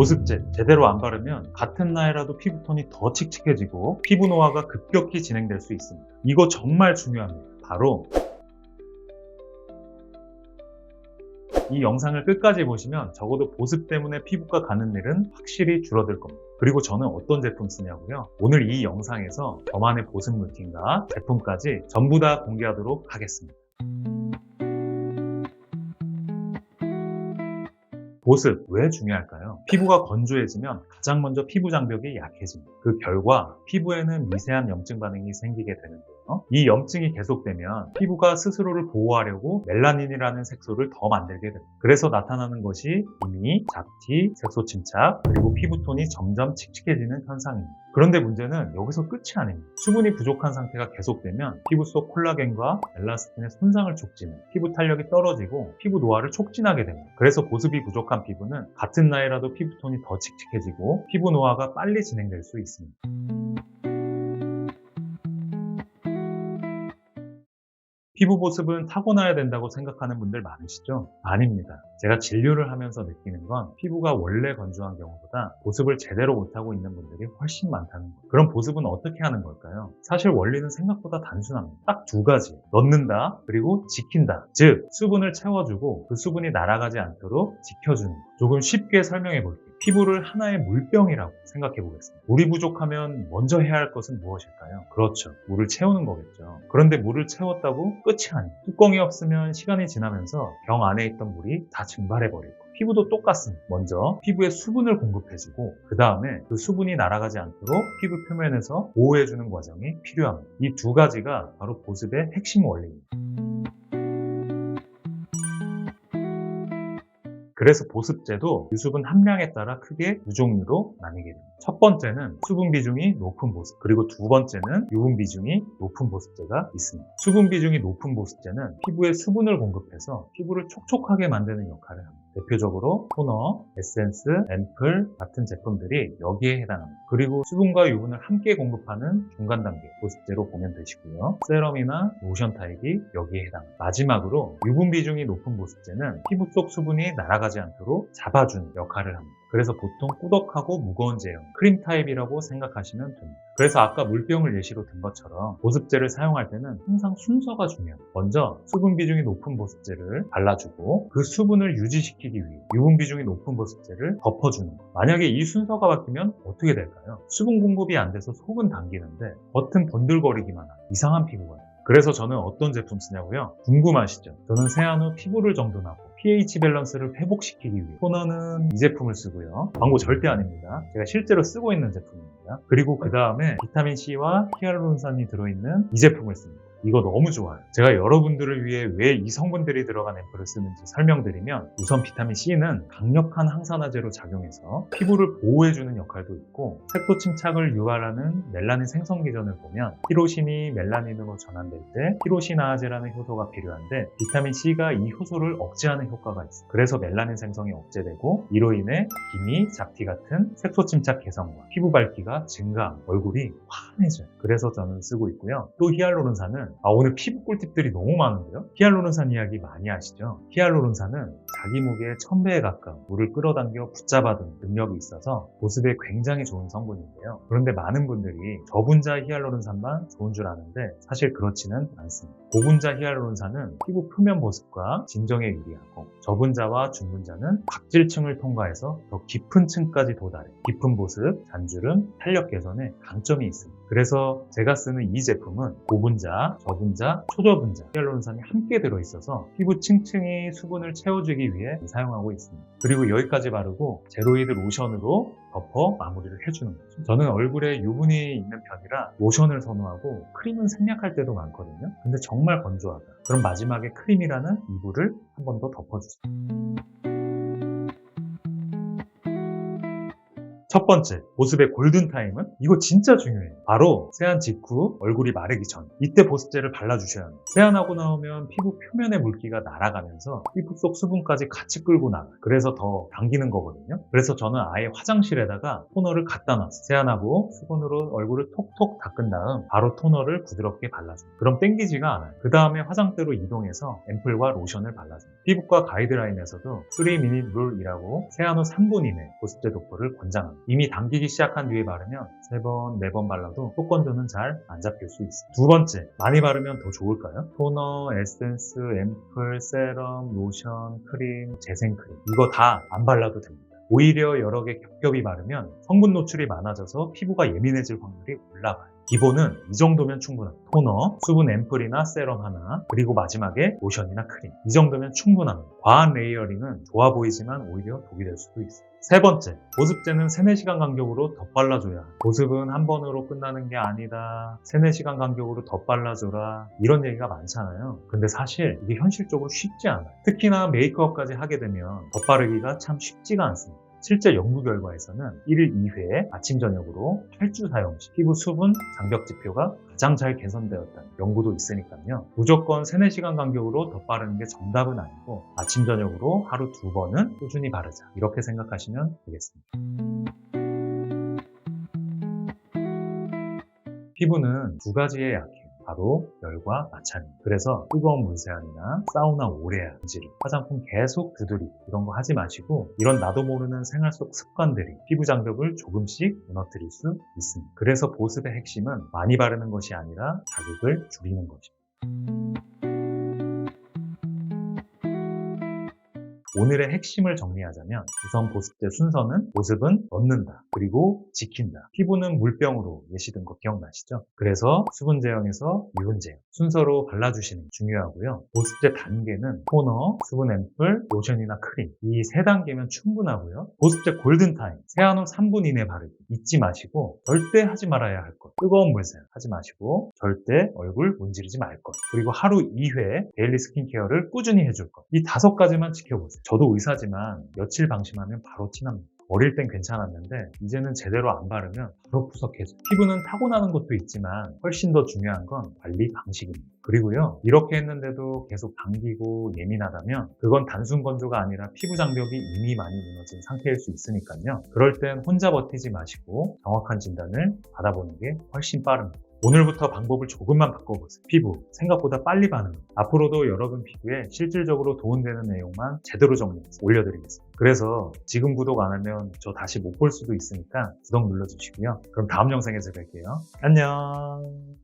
보습제 제대로 안 바르면 같은 나이라도 피부톤이 더 칙칙해지고 피부 노화가 급격히 진행될 수 있습니다. 이거 정말 중요합니다. 바로 이 영상을 끝까지 보시면 적어도 보습 때문에 피부과 가는 일은 확실히 줄어들 겁니다. 그리고 저는 어떤 제품 쓰냐고요? 오늘 이 영상에서 저만의 보습 루틴과 제품까지 전부 다 공개하도록 하겠습니다. 보습 왜 중요할까요? 피부가 건조해지면 가장 먼저 피부 장벽이 약해집니다. 그 결과 피부에는 미세한 염증 반응이 생기게 되는데요. 이 염증이 계속되면 피부가 스스로를 보호하려고 멜라닌이라는 색소를 더 만들게 됩니다. 그래서 나타나는 것이 기미, 잡티, 색소 침착, 그리고 피부톤이 점점 칙칙해지는 현상입니다. 그런데 문제는 여기서 끝이 아닙니다. 수분이 부족한 상태가 계속되면 피부 속 콜라겐과 엘라스틴의 손상을 촉진해 피부 탄력이 떨어지고 피부 노화를 촉진하게 됩니다. 그래서 보습이 부족한 피부는 같은 나이라도 피부톤이 더 칙칙해지고 피부 노화가 빨리 진행될 수 있습니다. 피부 보습은 타고나야 된다고 생각하는 분들 많으시죠? 아닙니다. 제가 진료를 하면서 느끼는 건 피부가 원래 건조한 경우보다 보습을 제대로 못하고 있는 분들이 훨씬 많다는 거예요. 그럼 보습은 어떻게 하는 걸까요? 사실 원리는 생각보다 단순합니다. 딱 두 가지. 넣는다, 그리고 지킨다. 즉, 수분을 채워주고 그 수분이 날아가지 않도록 지켜주는 거. 조금 쉽게 설명해 볼게요. 피부를 하나의 물병이라고 생각해 보겠습니다. 물이 부족하면 먼저 해야 할 것은 무엇일까요? 그렇죠. 물을 채우는 거겠죠. 그런데 물을 채웠다고 끝이 아니에요. 뚜껑이 없으면 시간이 지나면서 병 안에 있던 물이 다 증발해 버리고 피부도 똑같습니다. 먼저 피부에 수분을 공급해주고 그 다음에 그 수분이 날아가지 않도록 피부 표면에서 보호해주는 과정이 필요합니다. 이 두 가지가 바로 보습의 핵심 원리입니다. 그래서 보습제도 유수분 함량에 따라 크게 두 종류로 나뉘게 됩니다. 첫 번째는 수분 비중이 높은 보습, 그리고 두 번째는 유분 비중이 높은 보습제가 있습니다. 수분 비중이 높은 보습제는 피부에 수분을 공급해서 피부를 촉촉하게 만드는 역할을 합니다. 대표적으로 토너, 에센스, 앰플 같은 제품들이 여기에 해당합니다. 그리고 수분과 유분을 함께 공급하는 중간 단계 보습제로 보면 되시고요. 세럼이나 로션 타입이 여기에 해당합니다. 마지막으로 유분 비중이 높은 보습제는 피부 속 수분이 날아가지 않도록 잡아주는 역할을 합니다. 그래서 보통 꾸덕하고 무거운 제형, 크림 타입이라고 생각하시면 됩니다. 그래서 아까 물병을 예시로 든 것처럼 보습제를 사용할 때는 항상 순서가 중요합니다. 먼저 수분 비중이 높은 보습제를 발라주고 그 수분을 유지시키기 위해 유분 비중이 높은 보습제를 덮어주는 것. 만약에 이 순서가 바뀌면 어떻게 될까요? 수분 공급이 안 돼서 속은 당기는데 겉은 번들거리기만 하는 이상한 피부가 돼요. 그래서 저는 어떤 제품 쓰냐고요? 궁금하시죠? 저는 세안 후 피부를 정돈하고 pH 밸런스를 회복시키기 위해 토너는 이 제품을 쓰고요. 광고 절대 아닙니다. 제가 실제로 쓰고 있는 제품입니다. 그리고 그 다음에 비타민C와 히알루론산이 들어있는 이 제품을 씁니다. 이거 너무 좋아요. 제가 여러분들을 위해 왜 이 성분들이 들어간 앰플을 쓰는지 설명드리면 우선 비타민C는 강력한 항산화제로 작용해서 피부를 보호해주는 역할도 있고 색소 침착을 유발하는 멜라닌 생성 기전을 보면 티로신이 멜라닌으로 전환될 때 티로시나아제라는 효소가 필요한데 비타민C가 이 효소를 억제하는 효과가 있어요. 그래서 멜라닌 생성이 억제되고 이로 인해 기미, 잡티 같은 색소 침착 개선과 피부 밝기가 증가하고 얼굴이 환해져요. 그래서 저는 쓰고 있고요. 또 히알루론산은 오늘 피부 꿀팁들이 너무 많은데요. 히알루론산 이야기 많이 아시죠? 히알루론산은 자기 무게의 1000배에 가까운 물을 끌어당겨 붙잡아두는 능력이 있어서 보습에 굉장히 좋은 성분인데요. 그런데 많은 분들이 저분자 히알루론산만 좋은 줄 아는데 사실 그렇지는 않습니다. 고분자 히알루론산은 피부 표면 보습과 진정에 유리하고 저분자와 중분자는 각질층을 통과해서 더 깊은 층까지 도달해 깊은 보습, 잔주름, 탄력 개선에 강점이 있습니다. 그래서 제가 쓰는 이 제품은 고분자, 저분자, 초저분자 히알루론산이 함께 들어있어서 피부 층층이 수분을 채워주기 위해 사용하고 있습니다. 그리고 여기까지 바르고 제로이드 로션으로 덮어 마무리를 해주는 거죠. 저는 얼굴에 유분이 있는 편이라 로션을 선호하고 크림은 생략할 때도 많거든요. 근데 정말 건조하다. 그럼 마지막에 크림이라는 이불을 한 번 더 덮어주세요. 첫 번째, 보습의 골든타임은 이거 진짜 중요해요. 바로 세안 직후 얼굴이 마르기 전, 이때 보습제를 발라주셔야 합니다. 세안하고 나오면 피부 표면의 물기가 날아가면서 피부 속 수분까지 같이 끌고 나가요. 그래서 더 당기는 거거든요. 그래서 저는 아예 화장실에다가 토너를 갖다 놨어요. 세안하고 수건으로 얼굴을 톡톡 닦은 다음 바로 토너를 부드럽게 발라줘요. 그럼 땡기지가 않아요. 그 다음에 화장대로 이동해서 앰플과 로션을 발라줘요. 피부과 가이드라인에서도 3미닛 룰이라고 세안 후 3분 이내 보습제 도포를 권장합니다. 이미 당기기 시작한 뒤에 바르면 3번, 4번 발라도 속건조는 잘 안 잡힐 수 있어요. 두 번째, 많이 바르면 더 좋을까요? 토너, 에센스, 앰플, 세럼, 로션, 크림, 재생크림 이거 다 안 발라도 됩니다. 오히려 여러 개 겹겹이 바르면 성분 노출이 많아져서 피부가 예민해질 확률이 올라가요. 기본은 이 정도면 충분합니다. 토너, 수분 앰플이나 세럼 하나, 그리고 마지막에 로션이나 크림. 이 정도면 충분합니다. 과한 레이어링은 좋아 보이지만 오히려 독이 될 수도 있어요. 세 번째, 보습제는 3-4시간 간격으로 덧발라줘야 합니다. 보습은 한 번으로 끝나는 게 아니다. 3-4시간 간격으로 덧발라줘라. 이런 얘기가 많잖아요. 근데 사실 이게 현실적으로 쉽지 않아요. 특히나 메이크업까지 하게 되면 덧바르기가 참 쉽지가 않습니다. 실제 연구 결과에서는 1일 2회 아침 저녁으로 8주 사용 시 피부 수분 장벽 지표가 가장 잘 개선되었다는 연구도 있으니까요. 무조건 3-4시간 간격으로 덧바르는 게 정답은 아니고 아침 저녁으로 하루 2번은 꾸준히 바르자 이렇게 생각하시면 되겠습니다. 피부는 두 가지에 약해요. 바로 열과 마찰입니다. 그래서 뜨거운 물세안이나 사우나 오래 앉을, 화장품 계속 두드리기 이런 거 하지 마시고 이런 나도 모르는 생활 속 습관들이 피부 장벽을 조금씩 무너뜨릴 수 있습니다. 그래서 보습의 핵심은 많이 바르는 것이 아니라 자극을 줄이는 것입니다. 오늘의 핵심을 정리하자면 우선 보습제 순서는 보습은 넣는다, 그리고 지킨다. 피부는 물병으로 예시든 거 기억나시죠? 그래서 수분 제형에서 유분 제형 순서로 발라주시는 게 중요하고요. 보습제 단계는 토너, 수분 앰플, 로션이나 크림 이 3단계면 충분하고요. 보습제 골든타임 세안 후 3분 이내 바르기 잊지 마시고 절대 하지 말아야 할 것, 뜨거운 물세안 하지 마시고 절대 얼굴 문지르지 말 것, 그리고 하루 2회 데일리 스킨케어를 꾸준히 해줄 것, 이 5가지만 지켜보세요. 저도 의사지만 며칠 방심하면 바로 티납니다. 어릴 땐 괜찮았는데 이제는 제대로 안 바르면 바로 푸석해져요. 피부는 타고나는 것도 있지만 훨씬 더 중요한 건 관리 방식입니다. 그리고요, 이렇게 했는데도 계속 당기고 예민하다면 그건 단순 건조가 아니라 피부 장벽이 이미 많이 무너진 상태일 수 있으니까요. 그럴 땐 혼자 버티지 마시고 정확한 진단을 받아보는 게 훨씬 빠릅니다. 오늘부터 방법을 조금만 바꿔보세요. 피부 생각보다 빨리 반응. 앞으로도 여러분 피부에 실질적으로 도움되는 내용만 제대로 정리해서 올려드리겠습니다. 그래서 지금 구독 안 하면 저 다시 못 볼 수도 있으니까 구독 눌러주시고요. 그럼 다음 영상에서 뵐게요. 안녕.